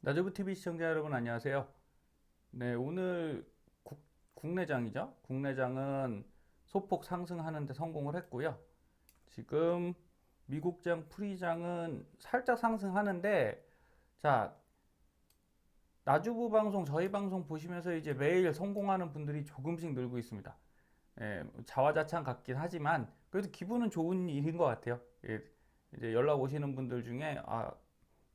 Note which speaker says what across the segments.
Speaker 1: 나주부TV 시청자 여러분 안녕하세요. 네, 오늘 국내장이죠. 국내장은 소폭 상승하는데 성공을 했고요. 지금 미국장 프리장은 살짝 상승하는데, 자, 나주부 방송, 저희 방송 보시면서 이제 매일 성공하는 분들이 조금씩 늘고 있습니다. 예, 자화자찬 같긴 하지만 그래도 기분은 좋은 일인 것 같아요. 예, 이제 연락 오시는 분들 중에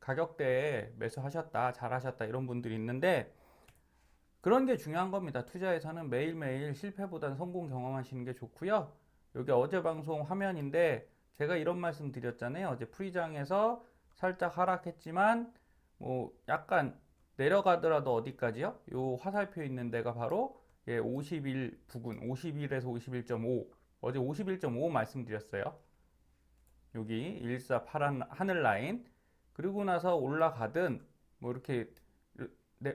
Speaker 1: 가격대에 매수하셨다, 잘하셨다 이런 분들이 있는데 그런 게 중요한 겁니다. 투자에서는 매일매일 실패보다는 성공 경험하시는 게 좋고요. 여기 어제 방송 화면인데 제가 이런 말씀 드렸잖아요. 어제 프리장에서 살짝 하락했지만 뭐 약간 내려가더라도 어디까지요? 요 화살표 있는 데가 바로 50일 부근, 50일에서 51.5. 어제 51.5 말씀드렸어요. 여기 114 파란 하늘 라인. 그리고 나서 올라가든 뭐 이렇게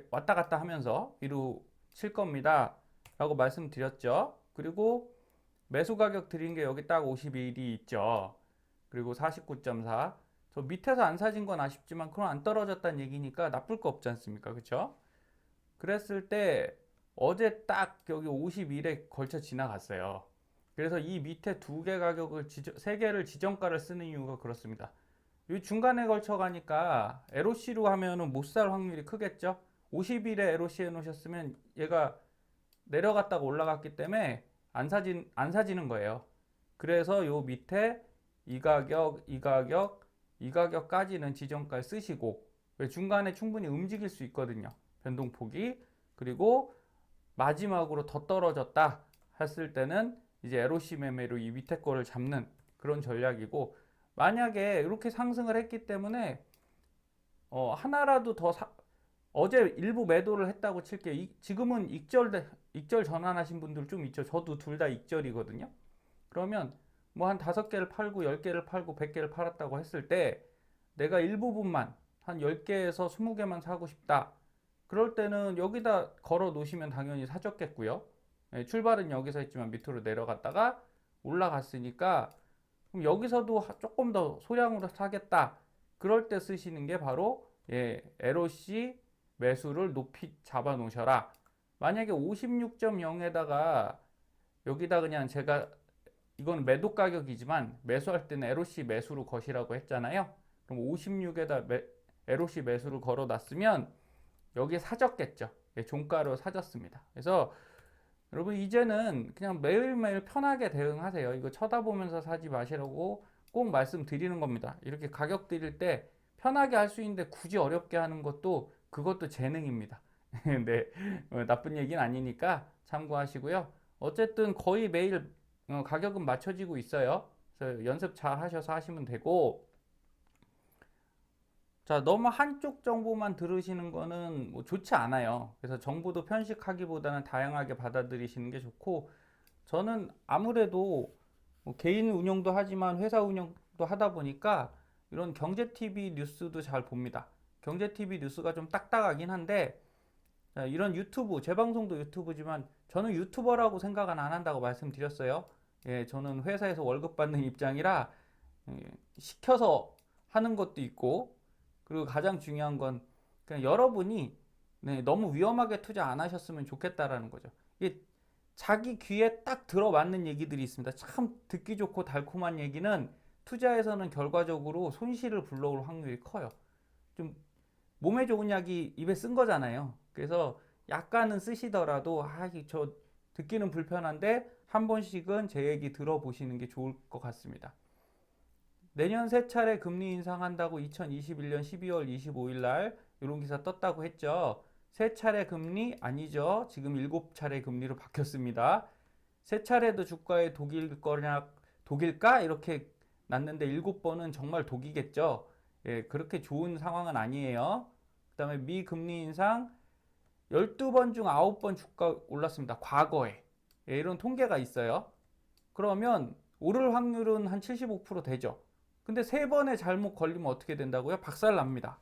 Speaker 1: 왔다 갔다 하면서 위로 칠 겁니다 라고 말씀드렸죠. 그리고 매수 가격 드린 게 여기 딱 51이 있죠. 그리고 49.4. 저 밑에서 안 사진 건 아쉽지만 그럼 안 떨어졌다는 얘기니까 나쁠 거 없지 않습니까? 그쵸? 그랬을 때 어제 딱 여기 51에 걸쳐 지나갔어요. 그래서 이 밑에 두 개 가격을 세 개를 지정가를 쓰는 이유가 그렇습니다. 이 중간에 걸쳐 가니까 LOC로 하면은 못 살 확률이 크겠죠? 50일에 LOC 해 놓으셨으면 얘가 내려갔다가 올라갔기 때문에 안 사지는 거예요. 그래서 요 밑에 이 가격, 이 가격, 이 가격까지는 지정가를 쓰시고 왜 중간에 충분히 움직일 수 있거든요. 변동폭이. 그리고 마지막으로 더 떨어졌다 했을 때는 이제 LOC 매매로 이 밑에 거를 잡는 그런 전략이고 만약에 이렇게 상승을 했기 때문에 하나라도 더 어제 일부 매도를 했다고 칠게요. 지금은 익절 전환하신 분들 좀 있죠. 저도 둘 다 익절이거든요. 그러면 뭐 한 5개를 팔고 10개를 팔고 100개를 팔았다고 했을 때 내가 일부분만 한 10개에서 20개만 사고 싶다. 그럴 때는 여기다 걸어 놓으시면 당연히 사줬겠고요. 출발은 여기서 했지만 밑으로 내려갔다가 올라갔으니까 그럼 여기서도 조금 더 소량으로 사겠다. 그럴 때 쓰시는 게 바로 LOC 매수를 높이 잡아 놓으셔라. 만약에 56.0에다가 여기다 그냥 제가 이건 매도 가격이지만 매수할 때는 LOC 매수로 거시라고 했잖아요. 그럼 56에다 LOC 매수를 걸어 놨으면 여기에 사졌겠죠. 종가로 사졌습니다. 그래서 여러분 이제는 그냥 매일매일 편하게 대응하세요. 이거 쳐다보면서 사지 마시라고 꼭 말씀드리는 겁니다. 이렇게 가격 드릴 때 편하게 할 수 있는데 굳이 어렵게 하는 것도 그것도 재능입니다. 네, 나쁜 얘기는 아니니까 참고하시고요. 어쨌든 거의 매일 가격은 맞춰지고 있어요. 그래서 연습 잘 하셔서 하시면 되고 자, 너무 한쪽 정보만 들으시는 거는 뭐 좋지 않아요. 그래서 정보도 편식하기보다는 다양하게 받아들이시는 게 좋고, 저는 아무래도 뭐 개인 운영도 하지만 회사 운영도 하다 보니까 이런 경제 TV 뉴스도 잘 봅니다. 경제 TV 뉴스가 좀 딱딱하긴 한데, 이런 유튜브, 제 방송도 유튜브지만 저는 유튜버라고 생각은 안 한다고 말씀드렸어요. 예, 저는 회사에서 월급 받는 입장이라 시켜서 하는 것도 있고, 그리고 가장 중요한 건 그냥 여러분이 너무 위험하게 투자 안 하셨으면 좋겠다라는 거죠. 이게 자기 귀에 딱 들어맞는 얘기들이 있습니다. 참 듣기 좋고 달콤한 얘기는 투자에서는 결과적으로 손실을 불러올 확률이 커요. 좀 몸에 좋은 약이 입에 쓴 거잖아요. 그래서 약간은 쓰시더라도 저 듣기는 불편한데 한 번씩은 제 얘기 들어보시는 게 좋을 것 같습니다. 내년 세 차례 금리 인상한다고 2021년 12월 25일 날 이런 기사 떴다고 했죠. 세 차례 금리 아니죠. 지금 7차례 금리로 바뀌었습니다. 세 차례도 주가에 독일까? 이렇게 났는데 7번은 정말 독이겠죠. 예, 그렇게 좋은 상황은 아니에요. 그 다음에 미 금리 인상 12번 중 9번 주가 올랐습니다. 과거에. 예, 이런 통계가 있어요. 그러면 오를 확률은 한 75% 되죠. 근데 세 번의 잘못 걸리면 어떻게 된다고요? 박살납니다.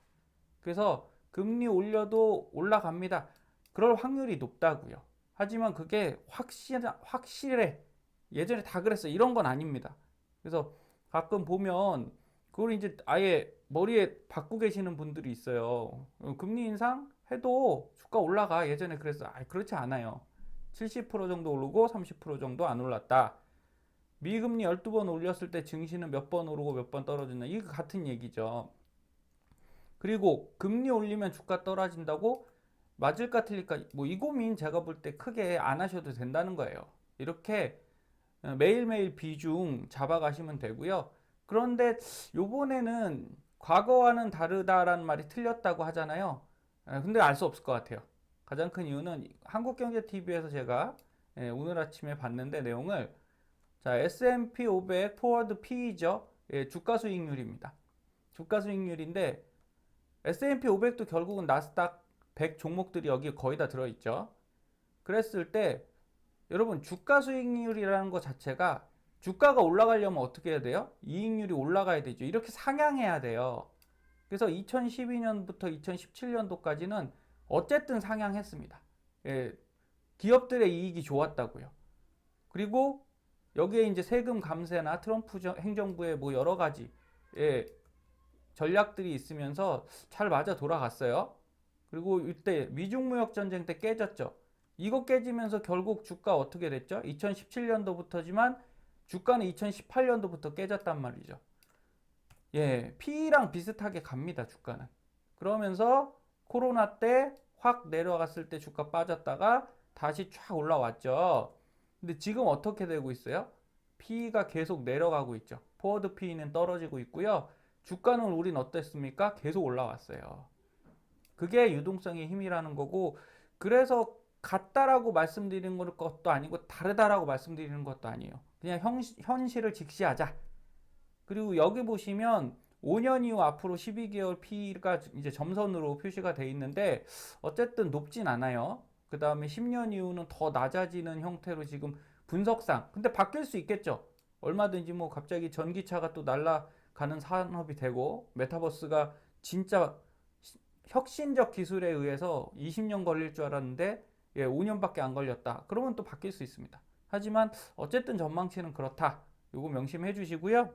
Speaker 1: 그래서 금리 올려도 올라갑니다. 그럴 확률이 높다고요. 하지만 그게 확실해. 예전에 다 그랬어. 이런 건 아닙니다. 그래서 가끔 보면 그걸 이제 아예 머리에 받고 계시는 분들이 있어요. 금리 인상 해도 주가 올라가. 예전에 그랬어. 그렇지 않아요. 70% 정도 오르고 30% 정도 안 올랐다. 미금리 12번 올렸을 때 증시는 몇 번 오르고 몇 번 떨어지나. 이거 같은 얘기죠. 그리고 금리 올리면 주가 떨어진다고 맞을까 틀릴까? 뭐 이 고민 제가 볼 때 크게 안 하셔도 된다는 거예요. 이렇게 매일매일 비중 잡아가시면 되고요. 그런데 요번에는 과거와는 다르다라는 말이 틀렸다고 하잖아요. 근데 알 수 없을 것 같아요. 가장 큰 이유는 한국경제TV에서 제가 오늘 아침에 봤는데 내용을, 자, S&P 500 포워드 P죠. 주가 수익률입니다. 주가 수익률인데 S&P 500도 결국은 나스닥 100 종목들이 여기 거의 다 들어있죠. 그랬을 때 여러분 주가 수익률이라는 것 자체가, 주가가 올라가려면 어떻게 해야 돼요? 이익률이 올라가야 되죠. 이렇게 상향해야 돼요. 그래서 2012년부터 2017년도까지는 어쨌든 상향했습니다. 기업들의 이익이 좋았다고요. 그리고 여기에 이제 세금 감세나 트럼프 행정부의 뭐 여러 가지 전략들이 있으면서 잘 맞아 돌아갔어요. 그리고 이때 미중무역 전쟁 때 깨졌죠. 이거 깨지면서 결국 주가 어떻게 됐죠? 2017년도부터지만 주가는 2018년도부터 깨졌단 말이죠. P랑 비슷하게 갑니다, 주가는. 그러면서 코로나 때 확 내려갔을 때 주가 빠졌다가 다시 쫙 올라왔죠. 근데 지금 어떻게 되고 있어요? P가 계속 내려가고 있죠. 포워드 P는 떨어지고 있고요. 주가는 우린 어땠습니까? 계속 올라왔어요. 그게 유동성의 힘이라는 거고, 그래서 같다라고 말씀드리는 것도 아니고 다르다라고 말씀드리는 것도 아니에요. 그냥 현실을 직시하자. 그리고 여기 보시면 5년 이후 앞으로 12개월 P가 이제 점선으로 표시가 돼 있는데 어쨌든 높진 않아요. 그 다음에 10년 이후는 더 낮아지는 형태로 지금 분석상, 근데 바뀔 수 있겠죠. 얼마든지 뭐 갑자기 전기차가 또 날아가는 산업이 되고 메타버스가 진짜 혁신적 기술에 의해서 20년 걸릴 줄 알았는데 5년밖에 안 걸렸다. 그러면 또 바뀔 수 있습니다. 하지만 어쨌든 전망치는 그렇다. 요거 명심해 주시고요.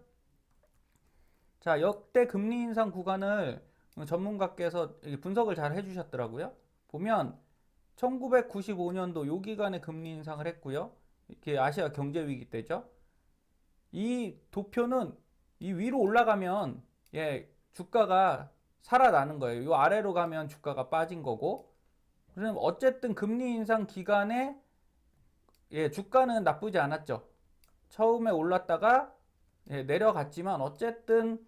Speaker 1: 자, 역대 금리 인상 구간을 전문가께서 분석을 잘 해주셨더라고요. 보면 1995년도 요 기간에 금리 인상을 했고요. 이렇게 아시아 경제 위기 때죠. 이 도표는 이 위로 올라가면 주가가 살아나는 거예요. 요 아래로 가면 주가가 빠진 거고. 그럼 어쨌든 금리 인상 기간에 주가는 나쁘지 않았죠. 처음에 올랐다가 내려갔지만 어쨌든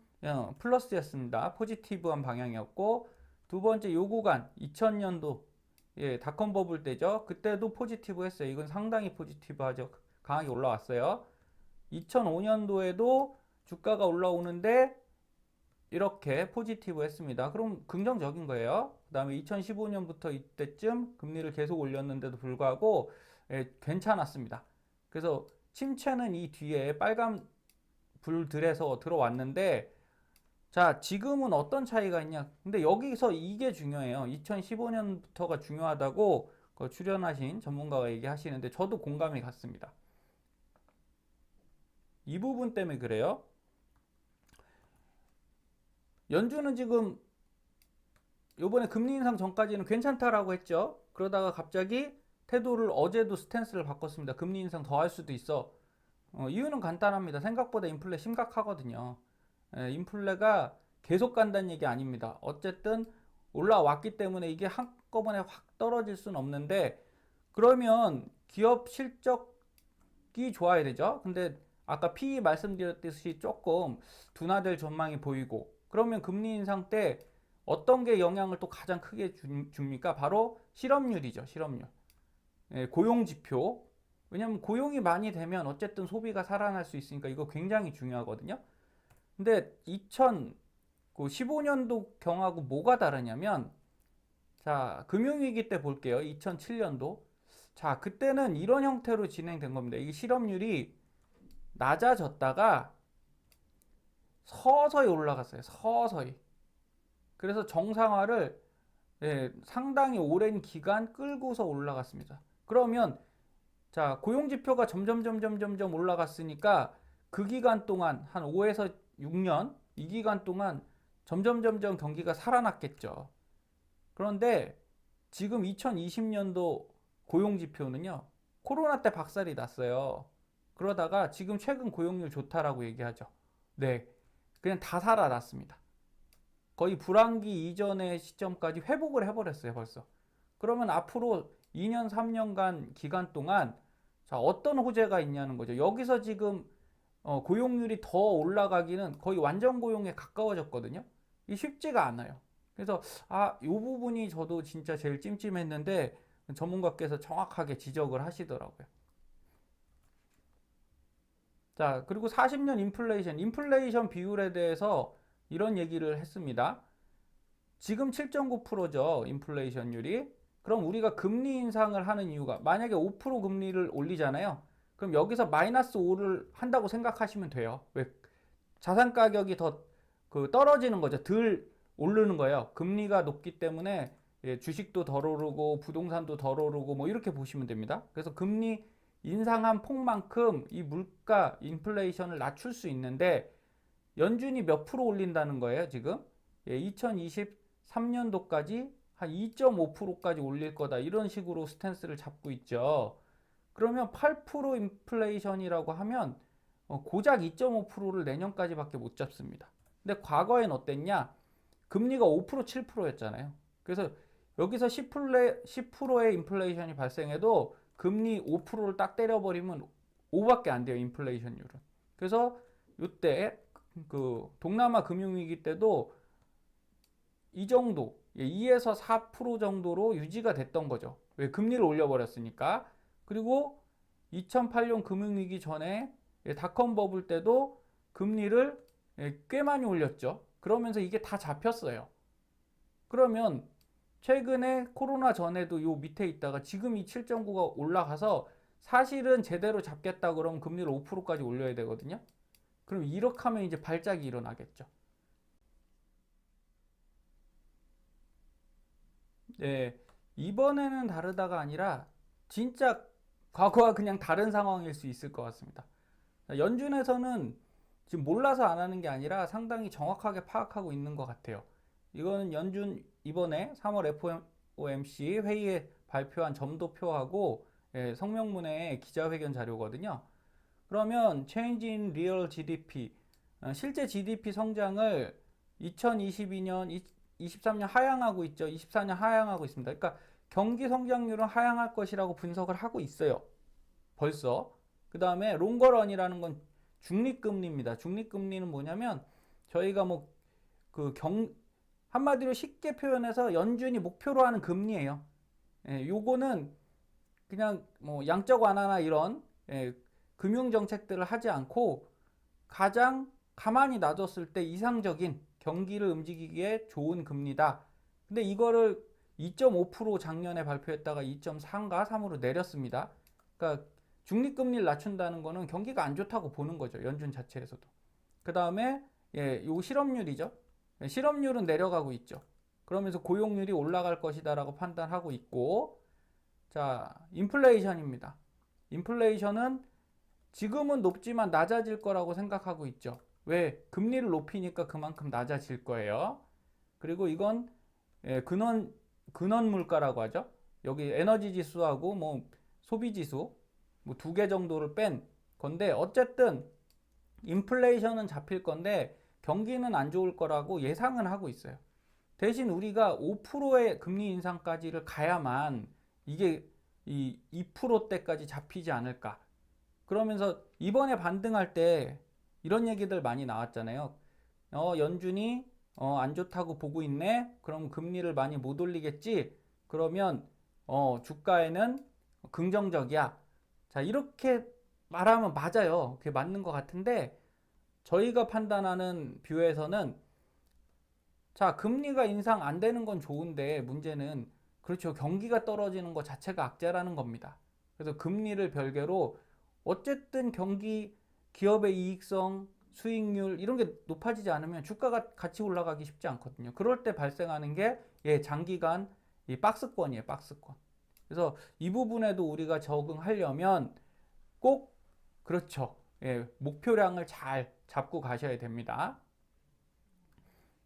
Speaker 1: 플러스였습니다. 포지티브한 방향이었고, 두 번째 요 구간 2000년도 닷컴 버블 때죠. 그때도 포지티브 했어요. 이건 상당히 포지티브하죠. 강하게 올라왔어요. 2005년도에도 주가가 올라오는데 이렇게 포지티브 했습니다. 그럼 긍정적인 거예요. 그 다음에 2015년부터 이때쯤 금리를 계속 올렸는데도 불구하고 괜찮았습니다. 그래서 침체는 이 뒤에 빨간 불들에서 들어왔는데, 자, 지금은 어떤 차이가 있냐? 근데 여기서 이게 중요해요. 2015년부터가 중요하다고 출연하신 전문가가 얘기하시는데 저도 공감이 갔습니다. 이 부분 때문에 그래요. 연준은 지금 요번에 금리 인상 전까지는 괜찮다라고 했죠. 그러다가 갑자기 태도를, 어제도 스탠스를 바꿨습니다. 금리 인상 더 할 수도 있어. 이유는 간단합니다. 생각보다 인플레 심각하거든요. 인플레가 계속 간다는 얘기 아닙니다. 어쨌든 올라왔기 때문에 이게 한꺼번에 확 떨어질 수는 없는데, 그러면 기업 실적이 좋아야 되죠. 근데 아까 PE 말씀드렸듯이 조금 둔화될 전망이 보이고, 그러면 금리 인상 때 어떤 게 영향을 또 가장 크게 줍니까? 바로 실업률이죠. 실업률. 고용지표. 왜냐면 고용이 많이 되면 어쨌든 소비가 살아날 수 있으니까 이거 굉장히 중요하거든요. 근데 2015년도 경하고 뭐가 다르냐면, 자, 금융위기 때 볼게요. 2007년도. 자, 그때는 이런 형태로 진행된 겁니다. 이게 실업률이 낮아졌다가 서서히 올라갔어요. 서서히. 그래서 정상화를 상당히 오랜 기간 끌고서 올라갔습니다. 그러면 자, 고용지표가 점점 올라갔으니까 그 기간 동안 한 5에서 6년 이 기간 동안 점점 경기가 살아났겠죠. 그런데 지금 2020년도 고용지표는요, 코로나 때 박살이 났어요. 그러다가 지금 최근 고용률 좋다라고 얘기하죠. 네, 그냥 다 살아났습니다. 거의 불황기 이전의 시점까지 회복을 해버렸어요, 벌써. 그러면 앞으로 2년, 3년간 기간 동안 자, 어떤 호재가 있냐는 거죠. 여기서 지금 고용률이 더 올라가기는 거의 완전 고용에 가까워졌거든요. 이게 쉽지가 않아요. 그래서 이 부분이 저도 진짜 제일 찜찜했는데 전문가께서 정확하게 지적을 하시더라고요. 자, 그리고 40년 인플레이션 비율에 대해서 이런 얘기를 했습니다. 지금 7.9%죠, 인플레이션율이. 그럼 우리가 금리 인상을 하는 이유가, 만약에 5% 금리를 올리잖아요. 그럼 여기서 마이너스 5를 한다고 생각하시면 돼요. 왜? 자산 가격이 더 떨어지는 거죠. 덜 오르는 거예요. 금리가 높기 때문에 주식도 덜 오르고 부동산도 덜 오르고 뭐 이렇게 보시면 됩니다. 그래서 금리 인상한 폭만큼 이 물가 인플레이션을 낮출 수 있는데 연준이 몇 프로 올린다는 거예요, 지금? 2023년도까지 한 2.5%까지 올릴 거다. 이런 식으로 스탠스를 잡고 있죠. 그러면 8% 인플레이션이라고 하면 고작 2.5%를 내년까지밖에 못 잡습니다. 근데 과거엔 어땠냐? 금리가 5% 7%였잖아요. 그래서 여기서 10%의 인플레이션이 발생해도 금리 5%를 딱 때려버리면 5밖에 안 돼요, 인플레이션율은. 그래서 이때 그 동남아 금융위기 때도 이 정도, 2에서 4% 정도로 유지가 됐던 거죠. 왜? 금리를 올려버렸으니까. 그리고 2008년 금융위기 전에 닷컴 버블 때도 금리를 꽤 많이 올렸죠. 그러면서 이게 다 잡혔어요. 그러면 최근에 코로나 전에도 요 밑에 있다가 지금 이 7.9가 올라가서 사실은 제대로 잡겠다 그러면 금리를 5%까지 올려야 되거든요. 그럼 이렇게 하면 이제 발작이 일어나겠죠. 네, 이번에는 다르다가 아니라 진짜 과거와 그냥 다른 상황일 수 있을 것 같습니다. 연준에서는 지금 몰라서 안 하는 게 아니라 상당히 정확하게 파악하고 있는 것 같아요. 이거는 연준 이번에 3월 FOMC 회의에 발표한 점도표하고 성명문의 기자회견 자료거든요. 그러면 Change in Real GDP, 실제 GDP 성장을 2022년, 23년 하향하고 있죠. 24년 하향하고 있습니다. 그러니까 경기 성장률은 하향할 것이라고 분석을 하고 있어요. 벌써. 그 다음에 롱거런이라는 건 중립금리입니다. 중립금리는 뭐냐면 저희가 뭐 한마디로 쉽게 표현해서 연준이 목표로 하는 금리예요. 요거는 그냥 뭐 양적 완화나 이런 금융 정책들을 하지 않고 가장 가만히 놔뒀을 때 이상적인 경기를 움직이기에 좋은 금리다. 근데 이거를 2.5% 작년에 발표했다가 2.3가 3으로 내렸습니다. 그러니까 중립금리를 낮춘다는 거는 경기가 안 좋다고 보는 거죠. 연준 자체에서도. 그 다음에 요 실업률이죠. 실업률은 내려가고 있죠. 그러면서 고용률이 올라갈 것이다라고 판단하고 있고, 자, 인플레이션입니다. 인플레이션은 지금은 높지만 낮아질 거라고 생각하고 있죠. 왜? 금리를 높이니까 그만큼 낮아질 거예요. 그리고 이건 근원 물가라고 하죠. 여기 에너지 지수하고 뭐 소비 지수 뭐 두 개 정도를 뺀 건데 어쨌든 인플레이션은 잡힐 건데 경기는 안 좋을 거라고 예상은 하고 있어요. 대신 우리가 5%의 금리 인상까지를 가야만 이게 이 2%대까지 잡히지 않을까. 그러면서 이번에 반등할 때 이런 얘기들 많이 나왔잖아요. 연준이 안 좋다고 보고 있네. 그럼 금리를 많이 못 올리겠지. 그러면 주가에는 긍정적이야. 자, 이렇게 말하면 맞아요. 그게 맞는 것 같은데 저희가 판단하는 뷰에서는 자, 금리가 인상 안 되는 건 좋은데 문제는 그렇죠. 경기가 떨어지는 것 자체가 악재라는 겁니다. 그래서 금리를 별개로 어쨌든 기업의 이익성, 수익률 이런 게 높아지지 않으면 주가가 같이 올라가기 쉽지 않거든요. 그럴 때 발생하는 게 장기간 이 박스권이에요, 박스권. 그래서 이 부분에도 우리가 적응하려면 꼭 그렇죠. 목표량을 잘 잡고 가셔야 됩니다.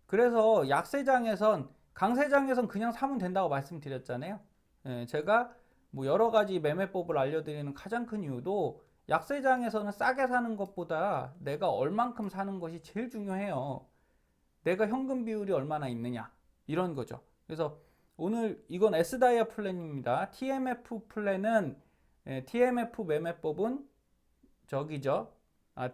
Speaker 1: 그래서 약세장에선 강세장에선 그냥 사면 된다고 말씀드렸잖아요. 예, 제가 뭐 여러 가지 매매법을 알려드리는 가장 큰 이유도 약세장에서는 싸게 사는 것보다 내가 얼만큼 사는 것이 제일 중요해요. 내가 현금 비율이 얼마나 있느냐 이런 거죠. 그래서 오늘 이건 S다이아 플랜입니다. TMF 플랜은 TMF 매매법은 저기죠.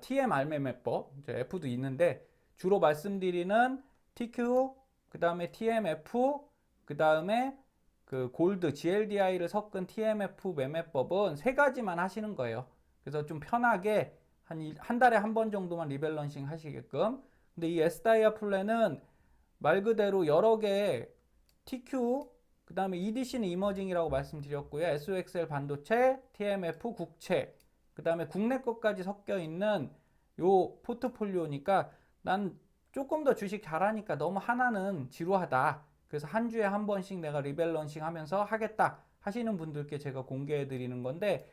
Speaker 1: TMR 매매법 F도 있는데 주로 말씀드리는 TQ 그 다음에 TMF 그 다음에 그 골드 GLDI를 섞은 TMF 매매법은 세 가지만 하시는 거예요. 그래서 좀 편하게 한 달에 한 번 정도만 리밸런싱 하시게끔. 근데 이 S다이아 플랜은 말 그대로 여러 개의 TQ 그 다음에 EDC는 이머징이라고 말씀드렸고요. SOXL 반도체, TMF 국채 그 다음에 국내 것까지 섞여 있는 요 포트폴리오니까 난 조금 더 주식 잘하니까 너무 하나는 지루하다. 그래서 한 주에 한 번씩 내가 리밸런싱 하면서 하겠다 하시는 분들께 제가 공개해 드리는 건데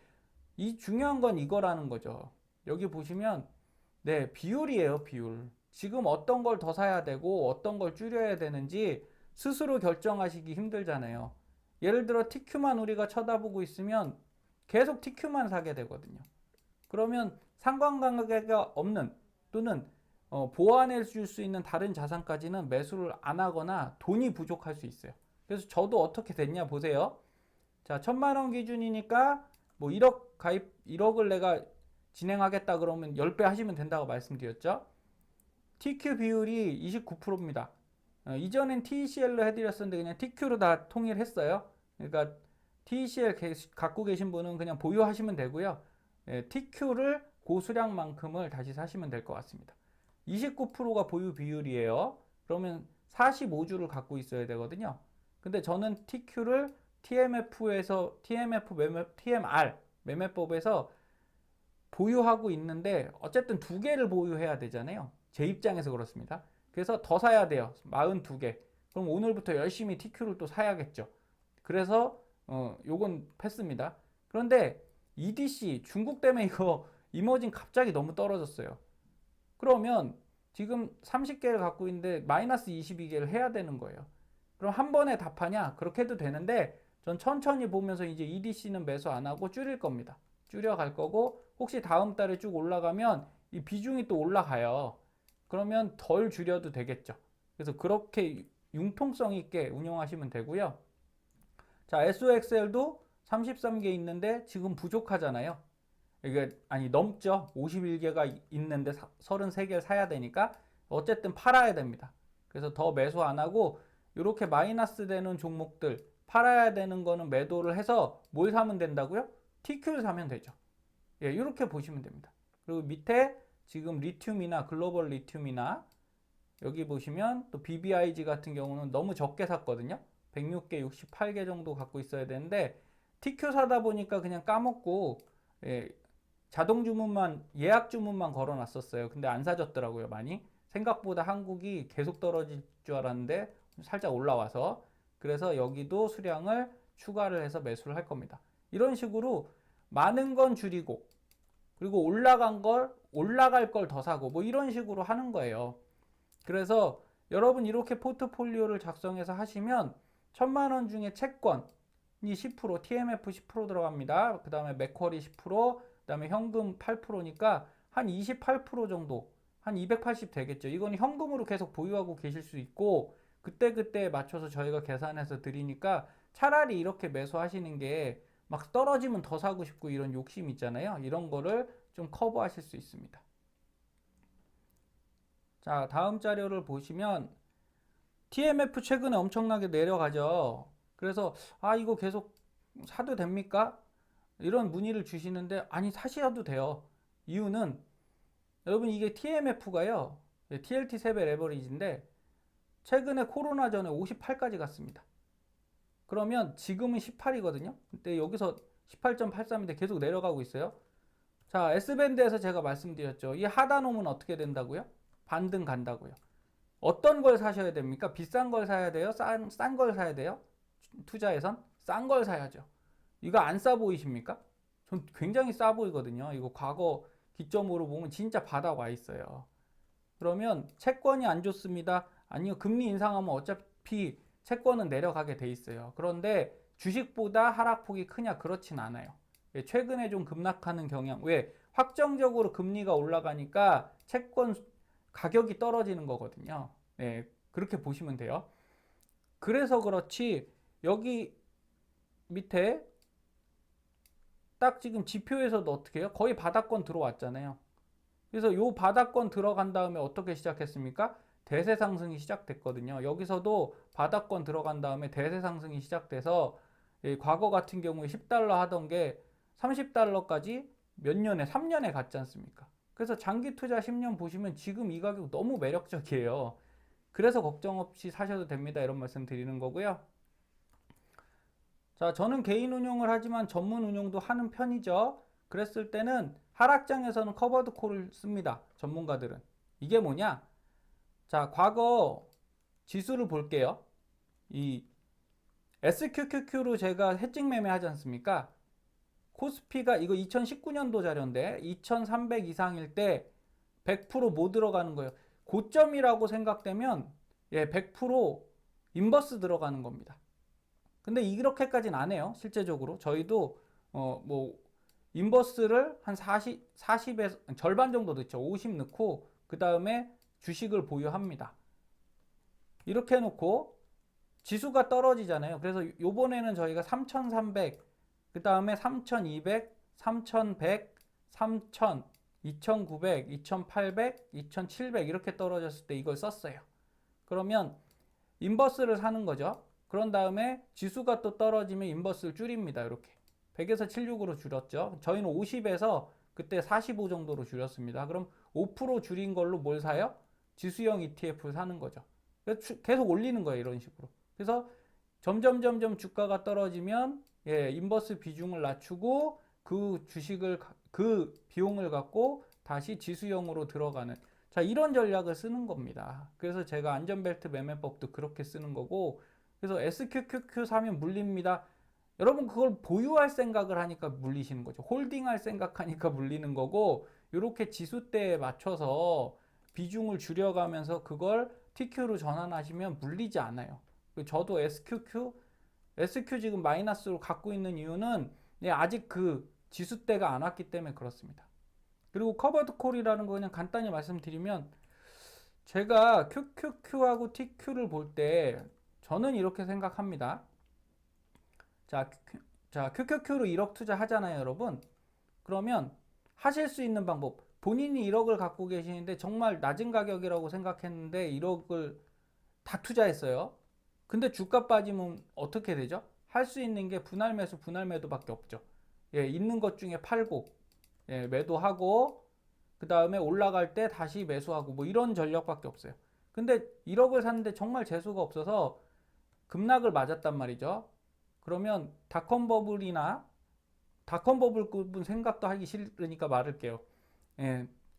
Speaker 1: 이 중요한 건 이거라는 거죠. 여기 보시면 네, 비율이에요, 비율. 지금 어떤 걸 더 사야 되고 어떤 걸 줄여야 되는지 스스로 결정하시기 힘들잖아요. 예를 들어 TQ만 우리가 쳐다보고 있으면 계속 TQ만 사게 되거든요. 그러면 상관관계가 없는 또는 보완해 줄 수 있는 다른 자산까지는 매수를 안 하거나 돈이 부족할 수 있어요. 그래서 저도 어떻게 됐냐 보세요. 자, 1,000만 원 기준이니까 뭐 1억 가입 1억을 내가 진행하겠다 그러면 10배 하시면 된다고 말씀드렸죠. TQ 비율이 29%입니다. 이전엔 TCL로 해드렸었는데 그냥 TQ로 다 통일했어요. 그러니까 TCL 갖고 계신 분은 그냥 보유하시면 되고요. TQ를 고수량만큼을 다시 사시면 될 것 같습니다. 29%가 보유 비율이에요. 그러면 45주를 갖고 있어야 되거든요. 근데 저는 TQ를 TMF에서 TMR 매매법에서 보유하고 있는데 어쨌든 두 개를 보유해야 되잖아요. 제 입장에서 그렇습니다. 그래서 더 사야 돼요. 42개. 그럼 오늘부터 열심히 TQ를 또 사야겠죠. 그래서 요건 패스입니다. 그런데 EDC 중국 때문에 이거 이머징 갑자기 너무 떨어졌어요. 그러면 지금 30개를 갖고 있는데 마이너스 22개를 해야 되는 거예요. 그럼 한 번에 답하냐? 그렇게 해도 되는데 전 천천히 보면서 이제 EDC는 매수 안 하고 줄일 겁니다. 줄여갈 거고 혹시 다음 달에 쭉 올라가면 이 비중이 또 올라가요. 그러면 덜 줄여도 되겠죠. 그래서 그렇게 융통성 있게 운영하시면 되고요. 자, SOXL도 33개 있는데 지금 부족하잖아요. 이게 아니 넘죠. 51개가 있는데 33개를 사야 되니까 어쨌든 팔아야 됩니다. 그래서 더 매수 안 하고 이렇게 마이너스 되는 종목들 팔아야 되는 거는 매도를 해서 뭘 사면 된다고요? TQ를 사면 되죠. 예, 이렇게 보시면 됩니다. 그리고 밑에 지금 리튬이나 글로벌 리튬이나 여기 보시면 또 BBIG 같은 경우는 너무 적게 샀거든요. 106개, 68개 정도 갖고 있어야 되는데 TQ 사다 보니까 그냥 까먹고 예, 자동 주문만 예약 주문만 걸어 놨었어요. 근데 안 사졌더라고요, 많이. 생각보다 한국이 계속 떨어질 줄 알았는데 살짝 올라와서 그래서 여기도 수량을 추가를 해서 매수를 할 겁니다. 이런 식으로 많은 건 줄이고 그리고 올라갈 걸 더 사고 뭐 이런 식으로 하는 거예요. 그래서 여러분 이렇게 포트폴리오를 작성해서 하시면 1,000만 원 중에 채권이 10%, TMF 10% 들어갑니다. 그 다음에 맥쿼리 10%, 그 다음에 현금 8%니까 한 28% 정도, 한 280 되겠죠. 이건 현금으로 계속 보유하고 계실 수 있고 그때그때 맞춰서 저희가 계산해서 드리니까 차라리 이렇게 매수하시는 게 막 떨어지면 더 사고 싶고 이런 욕심 있잖아요. 이런 거를 좀 커버하실 수 있습니다. 자, 다음 자료를 보시면 TMF 최근에 엄청나게 내려가죠. 그래서 이거 계속 사도 됩니까? 이런 문의를 주시는데 아니 사셔도 돼요. 이유는 여러분 이게 TMF가요. TLT 세배 레버리지인데 최근에 코로나 전에 58까지 갔습니다. 그러면 지금은 18이거든요. 근데 여기서 18.83인데 계속 내려가고 있어요. 자, S밴드에서 제가 말씀드렸죠. 이 하단홈은 어떻게 된다고요? 반등 간다고요. 어떤 걸 사셔야 됩니까? 비싼 걸 사야 돼요? 싼 걸 사야 돼요? 투자에선? 싼 걸 사야죠. 이거 안 싸 보이십니까? 전 굉장히 싸 보이거든요. 이거 과거 기점으로 보면 진짜 바닥 와 있어요. 그러면 채권이 안 좋습니다. 아니요, 금리 인상하면 어차피 채권은 내려가게 돼 있어요. 그런데 주식보다 하락폭이 크냐? 그렇진 않아요. 예, 최근에 좀 급락하는 경향. 왜? 확정적으로 금리가 올라가니까 채권 가격이 떨어지는 거거든요. 네, 그렇게 보시면 돼요. 그래서 그렇지 여기 밑에 딱 지금 지표에서도 어떻게 해요? 거의 바닥권 들어왔잖아요. 그래서 요 바닥권 들어간 다음에 어떻게 시작했습니까? 대세 상승이 시작됐거든요. 여기서도 바닥권 들어간 다음에 대세 상승이 시작돼서 과거 같은 경우에 10달러 하던 게 30달러까지 몇 년에 3년에 갔지 않습니까? 그래서 장기 투자 10년 보시면 지금 이 가격 너무 매력적이에요. 그래서 걱정 없이 사셔도 됩니다. 이런 말씀 드리는 거고요. 자, 저는 개인 운용을 하지만 전문 운용도 하는 편이죠. 그랬을 때는 하락장에서는 커버드 콜을 씁니다. 전문가들은. 이게 뭐냐? 자, 과거 지수를 볼게요. 이 SQQQ로 제가 해칭 매매 하지 않습니까? 코스피가 이거 2019년도 자료인데 2300 이상일 때 100%못 들어가는 거예요. 고점이라고 생각되면 100% 인버스 들어가는 겁니다. 근데 이렇게까지는 안 해요. 실제적으로 저희도 뭐 인버스를 한 40에서 절반 정도 넣죠. 50 넣고 그 다음에 주식을 보유합니다. 이렇게 해놓고 지수가 떨어지잖아요. 그래서 요번에는 저희가 3300, 그 다음에 3200, 3100, 3000, 2900, 2800, 2700 이렇게 떨어졌을 때 이걸 썼어요. 그러면 인버스를 사는 거죠. 그런 다음에 지수가 또 떨어지면 인버스를 줄입니다. 이렇게 100에서 76으로 줄였죠. 저희는 50에서 그때 45 정도로 줄였습니다. 그럼 5% 줄인 걸로 뭘 사요? 지수형 ETF를 사는 거죠. 계속 올리는 거예요. 이런 식으로. 그래서 점점 주가가 떨어지면 인버스 비중을 낮추고 그 주식을 그 비용을 갖고 다시 지수형으로 들어가는 자 이런 전략을 쓰는 겁니다. 그래서 제가 안전벨트 매매법도 그렇게 쓰는 거고 그래서 SQQQ 사면 물립니다. 여러분 그걸 보유할 생각을 하니까 물리시는 거죠. 홀딩할 생각하니까 물리는 거고 이렇게 지수대에 맞춰서 비중을 줄여가면서 그걸 TQ로 전환하시면 물리지 않아요. 저도 SQ 지금 마이너스로 갖고 있는 이유는 아직 그 지수대가 안 왔기 때문에 그렇습니다. 그리고 커버드 콜이라는 거 그냥 간단히 말씀드리면 제가 QQQ하고 TQ를 볼 때 저는 이렇게 생각합니다. 자, QQQ로 1억 투자하잖아요, 여러분. 그러면 하실 수 있는 방법. 본인이 1억을 갖고 계시는데 정말 낮은 가격이라고 생각했는데 1억을 다 투자했어요. 근데 주가 빠지면 어떻게 되죠? 할 수 있는 게 분할 매수, 분할 매도밖에 없죠. 있는 것 중에 팔고, 매도하고, 그 다음에 올라갈 때 다시 매수하고, 뭐 이런 전략밖에 없어요. 근데 1억을 샀는데 정말 재수가 없어서 급락을 맞았단 말이죠. 그러면 닷컴버블급은 생각도 하기 싫으니까 말을게요.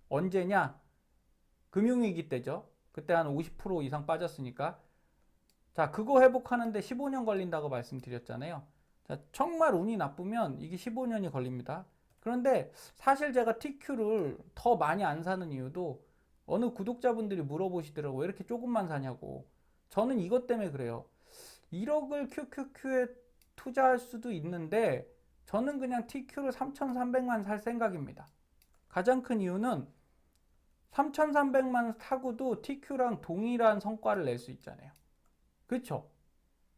Speaker 1: 언제냐? 금융위기 때죠. 그때 한 50% 이상 빠졌으니까. 자, 그거 회복하는데 15년 걸린다고 말씀드렸잖아요. 자, 정말 운이 나쁘면 이게 15년이 걸립니다. 그런데 사실 제가 TQ를 더 많이 안 사는 이유도 어느 구독자분들이 물어보시더라고요. 왜 이렇게 조금만 사냐고. 저는 이것 때문에 그래요. 1억을 QQQ에 투자할 수도 있는데 저는 그냥 TQ를 3,300만 살 생각입니다. 가장 큰 이유는 3,300만 사고도 TQ랑 동일한 성과를 낼 수 있잖아요. 그렇죠?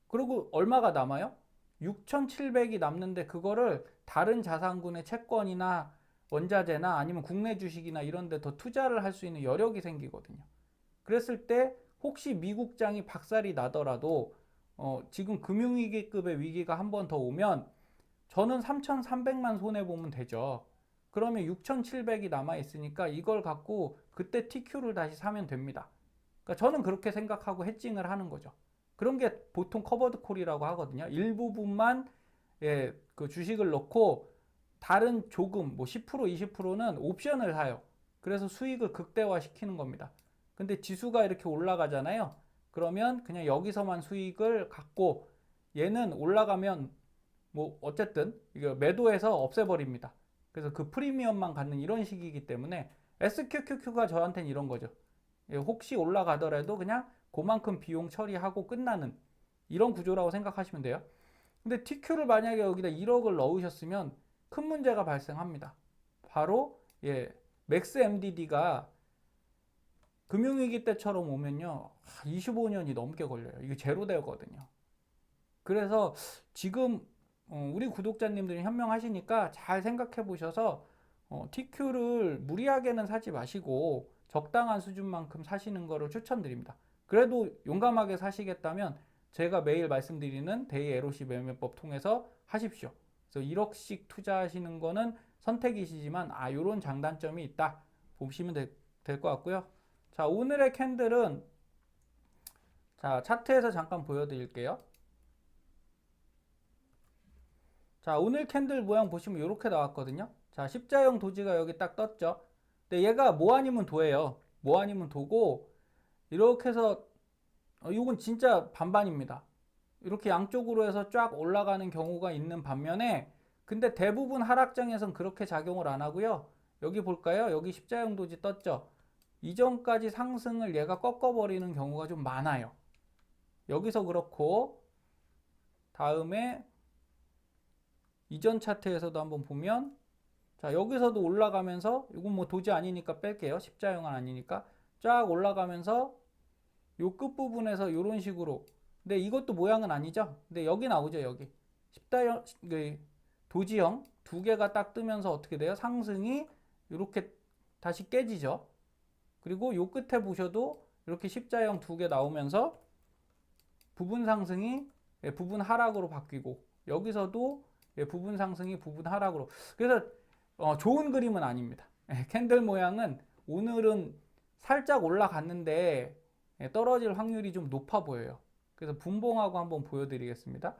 Speaker 1: 그리고 얼마가 남아요? 6,700이 남는데 그거를 다른 자산군의 채권이나 원자재나 아니면 국내 주식이나 이런 데 더 투자를 할 수 있는 여력이 생기거든요. 그랬을 때 혹시 미국장이 박살이 나더라도 지금 금융위기급의 위기가 한 번 더 오면 저는 3,300만 손해보면 되죠. 그러면 6,700이 남아있으니까 이걸 갖고 그때 TQ를 다시 사면 됩니다. 그러니까 저는 그렇게 생각하고 해칭을 하는 거죠. 그런 게 보통 커버드 콜이라고 하거든요. 일부분만 그 주식을 넣고 다른 조금 뭐 10% 20%는 옵션을 사요. 그래서 수익을 극대화시키는 겁니다. 근데 지수가 이렇게 올라가잖아요. 그러면 그냥 여기서만 수익을 갖고 얘는 올라가면 뭐 어쨌든 이거 매도해서 없애버립니다. 그래서 그 프리미엄만 갖는 이런 식이기 때문에 SQQQ가 저한테는 이런 거죠. 혹시 올라가더라도 그냥 그만큼 비용 처리하고 끝나는 이런 구조라고 생각하시면 돼요. 근데 TQ를 만약에 여기다 1억을 넣으셨으면 큰 문제가 발생합니다. 바로 맥스 MDD가 금융위기 때처럼 오면요 25년이 넘게 걸려요. 이게 제로 되거든요. 그래서 지금 우리 구독자님들이 현명하시니까 잘 생각해 보셔서 TQ를 무리하게는 사지 마시고 적당한 수준만큼 사시는 거를 추천드립니다. 그래도 용감하게 사시겠다면 제가 매일 말씀드리는 데이 LOC 매매법 통해서 하십시오. 그래서 1억씩 투자하시는 거는 선택이시지만 요런 장단점이 있다 보시면 될 것 같고요. 자, 오늘의 캔들은 자, 차트에서 잠깐 보여드릴게요. 자, 오늘 캔들 모양 보시면 이렇게 나왔거든요. 자, 십자형 도지가 여기 딱 떴죠. 근데 얘가 뭐 아니면 도예요. 뭐 아니면 도고 이렇게 해서 이건 진짜 반반입니다. 이렇게 양쪽으로 해서 쫙 올라가는 경우가 있는 반면에 근데 대부분 하락장에선 그렇게 작용을 안 하고요. 여기 볼까요? 여기 십자형 도지 떴죠. 이전까지 상승을 얘가 꺾어버리는 경우가 좀 많아요. 여기서 그렇고 다음에 이전 차트에서도 한번 보면 자 여기서도 올라가면서 이건 뭐 도지 아니니까 뺄게요. 십자형은 아니니까 쫙 올라가면서 요 끝부분에서 이런 식으로 근데 이것도 모양은 아니죠. 근데 여기 나오죠. 여기 십자형 도지형 두 개가 딱 뜨면서 어떻게 돼요? 상승이 이렇게 다시 깨지죠. 그리고 요 끝에 보셔도 이렇게 십자형 두 개 나오면서 부분 상승이 부분 하락으로 바뀌고 여기서도 부분 상승이 부분 하락으로 그래서 좋은 그림은 아닙니다. 캔들 모양은 오늘은 살짝 올라갔는데 떨어질 확률이 좀 높아 보여요. 그래서 분봉하고 한번 보여드리겠습니다.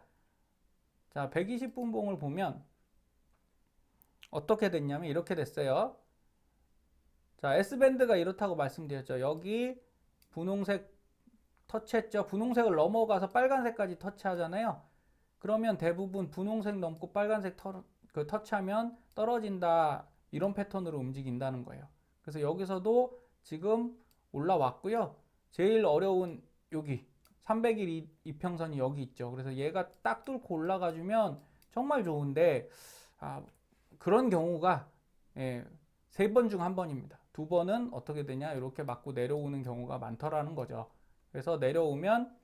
Speaker 1: 자, 120분봉을 보면 어떻게 됐냐면 이렇게 됐어요. 자, S밴드가 이렇다고 말씀드렸죠. 여기 분홍색 터치했죠. 분홍색을 넘어가서 빨간색까지 터치하잖아요. 그러면 대부분 분홍색 넘고 빨간색 터치하면 떨어진다. 이런 패턴으로 움직인다는 거예요. 그래서 여기서도 지금 올라왔고요. 제일 어려운 여기 300일 이평선이 여기 있죠. 그래서 얘가 딱 뚫고 올라가주면 정말 좋은데 그런 경우가 3번 중 1번입니다. 2번은 어떻게 되냐 이렇게 맞고 내려오는 경우가 많더라는 거죠. 그래서 내려오면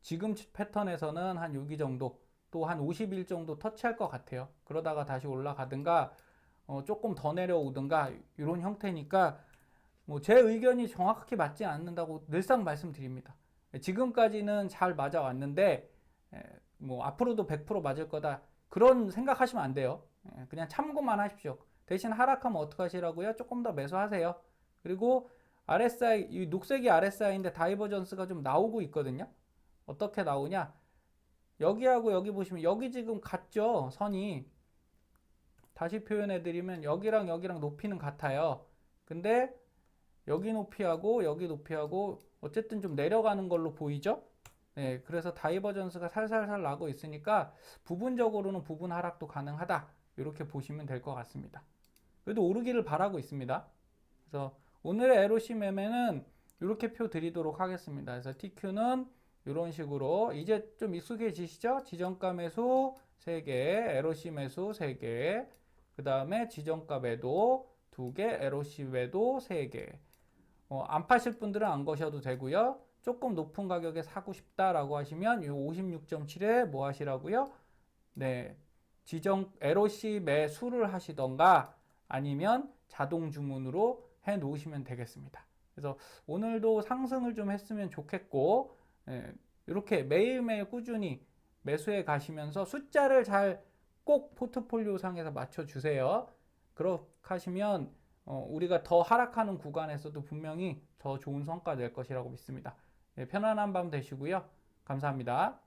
Speaker 1: 지금 패턴에서는 한 6기 정도 또 한 50일 정도 터치할 것 같아요. 그러다가 다시 올라가든가 조금 더 내려오든가 이런 형태니까 뭐 제 의견이 정확하게 맞지 않는다고 늘상 말씀드립니다. 지금까지는 잘 맞아왔는데 뭐 앞으로도 100% 맞을 거다 그런 생각하시면 안 돼요. 그냥 참고만 하십시오. 대신 하락하면 어떡하시라고요? 조금 더 매수하세요. 그리고 RSI, 이 녹색이 RSI인데 다이버전스가 좀 나오고 있거든요. 어떻게 나오냐? 여기하고 여기 보시면 여기 지금 같죠? 선이. 다시 표현해드리면 여기랑 여기랑 높이는 같아요. 근데 여기 높이하고 여기 높이하고 어쨌든 좀 내려가는 걸로 보이죠? 네, 그래서 다이버전스가 살살살 나고 있으니까 부분적으로는 부분 하락도 가능하다. 이렇게 보시면 될 것 같습니다. 그래도 오르기를 바라고 있습니다. 그래서 오늘의 LOC 매매는 이렇게 표 드리도록 하겠습니다. 그래서 TQ는 이런 식으로 이제 좀 익숙해지시죠? 지정가 매수 3개, LOC 매수 3개, 그 다음에 지정가 매도 2개, LOC 매도 3개. 안 파실 분들은 안 거셔도 되고요. 조금 높은 가격에 사고 싶다라고 하시면 이 56.7에 뭐 하시라고요? 네, 지정 LOC 매수를 하시던가 아니면 자동 주문으로 해 놓으시면 되겠습니다. 그래서 오늘도 상승을 좀 했으면 좋겠고 이렇게 매일매일 꾸준히 매수해 가시면서 숫자를 잘 꼭 포트폴리오 상에서 맞춰 주세요. 그렇게 하시면 우리가 더 하락하는 구간에서도 분명히 더 좋은 성과 낼 것이라고 믿습니다. 편안한 밤 되시고요. 감사합니다.